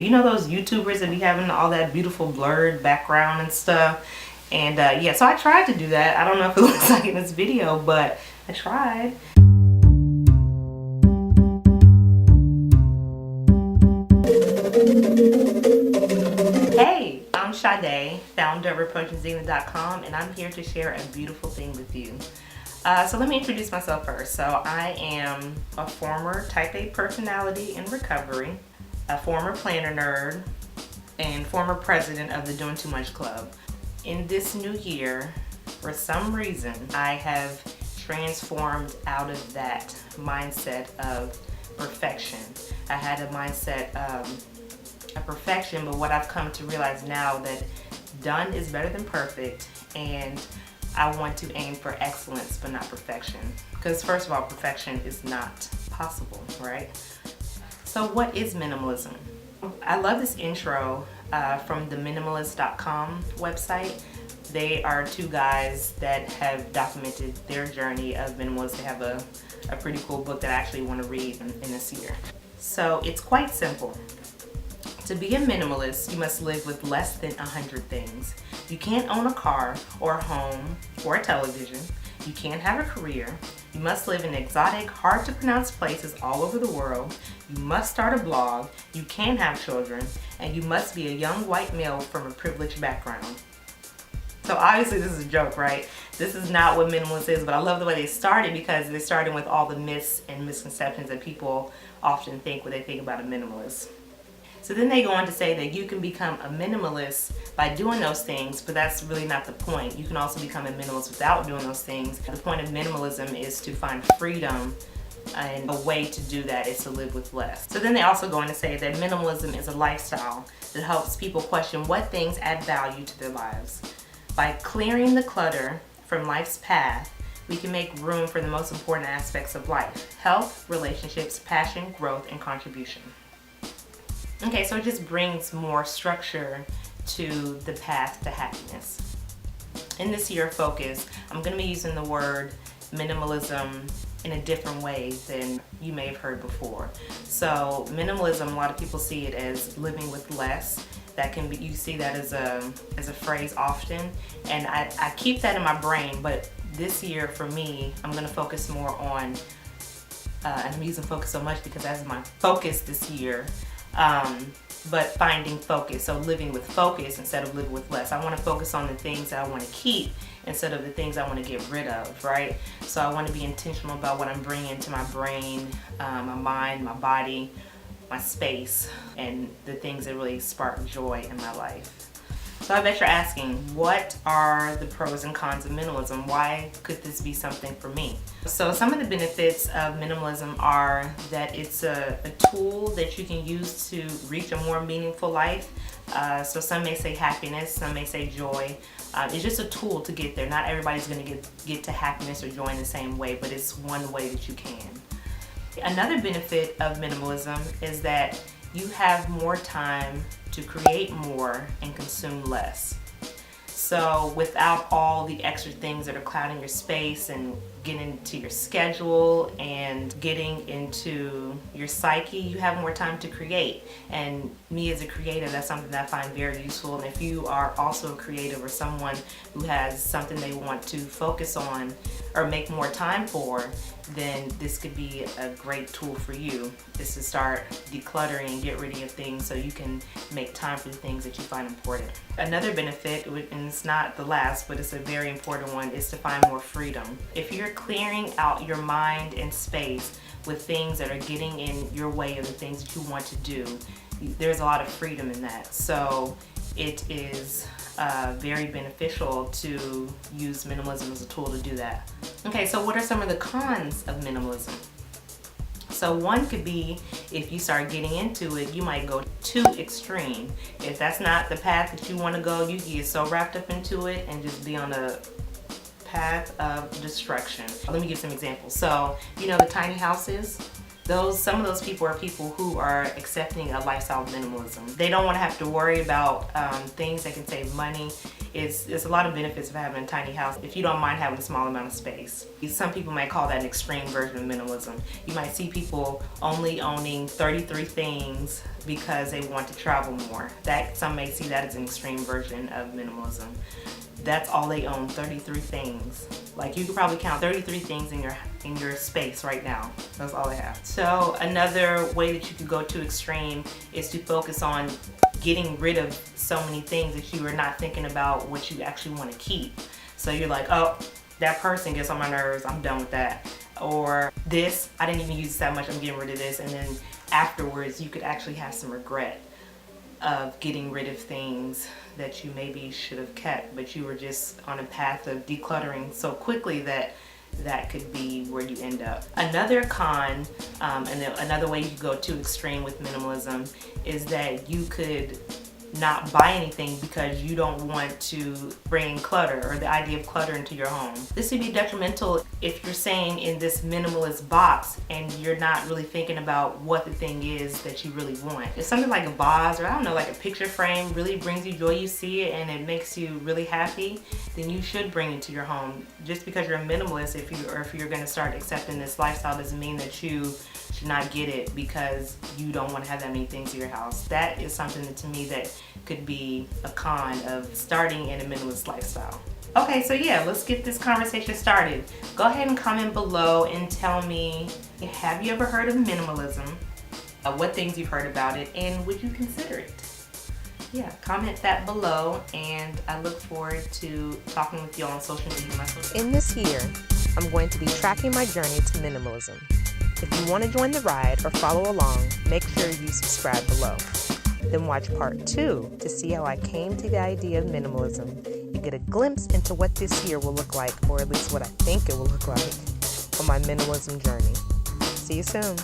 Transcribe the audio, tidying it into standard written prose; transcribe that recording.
You know those YouTubers that be having all that beautiful blurred background and stuff? And yeah, so I tried to do that. I don't know if it looks like in this video, but I tried. Hey, I'm Sade, founder of approachingzena.com, and I'm here to share a beautiful thing with you. So let me introduce myself first. So I am a former Type A personality in recovery, a former planner nerd, and former president of the Doing Too Much Club. In this new year, for some reason, I have transformed out of that mindset of perfection. I had a mindset of perfection, but what I've come to realize now that done is better than perfect, and I want to aim for excellence but not perfection. Because first of all, perfection is not possible, right? So what is minimalism? I love this intro from the minimalistic.com website. They are two guys that have documented their journey of minimalism. They have a pretty cool book that I actually want to read in this year. So it's quite simple. To be a minimalist, you must live with less than 100 things. You can't own a car or a home or a television. You can't have a career. You must live in exotic, hard to pronounce places all over the world. You must start a blog. You can have children. And you must be a young white male from a privileged background. So obviously this is a joke, right? This is not what minimalist is, but I love the way they started because they started with all the myths and misconceptions that people often think when they think about a minimalist. So then they go on to say that you can become a minimalist by doing those things, but that's really not the point. You can also become a minimalist without doing those things. The point of minimalism is to find freedom, and a way to do that is to live with less. So then they also go on to say that minimalism is a lifestyle that helps people question what things add value to their lives. By clearing the clutter from life's path, we can make room for the most important aspects of life: health, relationships, passion, growth, and contribution. Okay, so it just brings more structure to the path to happiness. In this year of focus, I'm going to be using the word minimalism in a different way than you may have heard before. So minimalism, a lot of people see it as living with less. That can be, you see that as a phrase often, and I keep that in my brain, but this year for me, I'm going to focus more on, and I'm using focus so much because that's my focus this year. But finding focus, so living with focus instead of living with less. I want to focus on the things that I want to keep instead of the things I want to get rid of, right? So I want to be intentional about what I'm bringing into my brain, my mind, my body, my space, and the things that really spark joy in my life. So I bet you're asking, what are the pros and cons of minimalism? Why could this be something for me? So some of the benefits of minimalism are that it's a tool that you can use to reach a more meaningful life. So some may say happiness, some may say joy. It's just a tool to get there. Not everybody's going to get to happiness or joy in the same way, but it's one way that you can. Another benefit of minimalism is that you have more time to create more and consume less. So without all the extra things that are clouding your space and getting into your schedule and getting into your psyche, you have more time to create. And me as a creative, that's something that I find very useful. And if you are also a creative or someone who has something they want to focus on or make more time for, then this could be a great tool for you, is to start decluttering and get rid of things so you can make time for the things that you find important. Another benefit, and it's not the last, but it's a very important one, is to find more freedom. If you're clearing out your mind and space with things that are getting in your way of the things that you want to do, there's a lot of freedom in that. So it is very beneficial to use minimalism as a tool to do that. Okay, so what are some of the cons of minimalism? So one could be, if you start getting into it, you might go too extreme. If that's not the path that you want to go, you get so wrapped up into it and just be on a path of destruction. Let me give some examples. So, you know the tiny houses? Some of those people are people who are accepting a lifestyle of minimalism. They don't want to have to worry about things that can save money. It's a lot of benefits of having a tiny house if you don't mind having a small amount of space. Some people might call that an extreme version of minimalism. You might see people only owning 33 things because they want to travel more. That some may see that as an extreme version of minimalism. That's all they own, 33 things. Like, you could probably count 33 things in your space right now. That's all they have. So another way that you could go to extreme is to focus on getting rid of so many things that you are not thinking about what you actually want to keep. So you're like, oh, that person gets on my nerves, I'm done with that. Or this, I didn't even use this that much, I'm getting rid of this. And then afterwards you could actually have some regret of getting rid of things that you maybe should have kept, but you were just on a path of decluttering so quickly that that could be where you end up. Another con, and another way you could go too extreme with minimalism, is that you could not buy anything because you don't want to bring clutter or the idea of clutter into your home. This would be detrimental if you're saying in this minimalist box and you're not really thinking about what the thing is that you really want. If something like a vase, or I don't know, like a picture frame really brings you joy, you see it and it makes you really happy, then you should bring it to your home. Just because you're a minimalist, if you're going to start accepting this lifestyle, doesn't mean that you should not get it because you don't want to have that many things in your house. That is something that, to me, that could be a con of starting in a minimalist lifestyle. Okay, so yeah, let's get this conversation started. Go ahead and comment below and tell me, have you ever heard of minimalism? What things you've heard about it, and would you consider it? Yeah, comment that below, and I look forward to talking with you all on social media. In this year, I'm going to be tracking my journey to minimalism. If you want to join the ride or follow along, make sure you subscribe below. Then watch part 2 to see how I came to the idea of minimalism and get a glimpse into what this year will look like, or at least what I think it will look like, on my minimalism journey. See you soon.